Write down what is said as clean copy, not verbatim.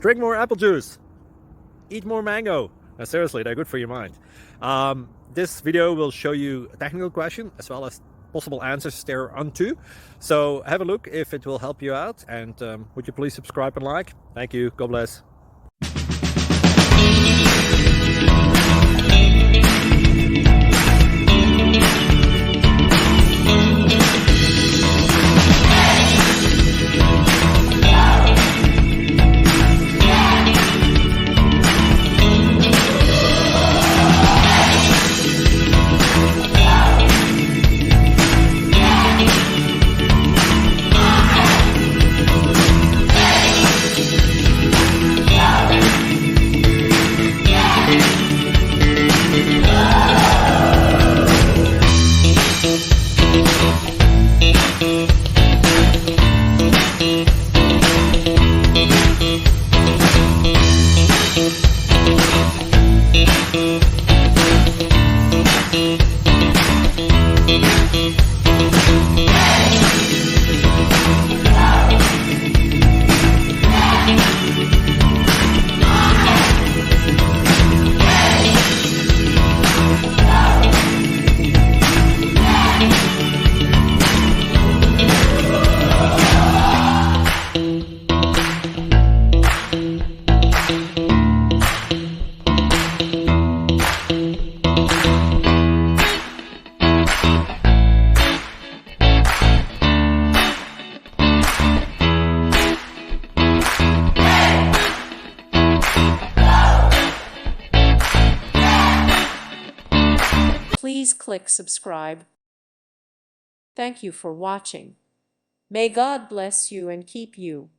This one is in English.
Drink more apple juice. Eat more mango. Seriously, they're good for your mind. This video will show you a technical question as well as possible answers thereunto. So have a look if it will help you out, and would you please subscribe and like? Thank you. God bless. Please click subscribe. Thank you for watching. May God bless you and keep you.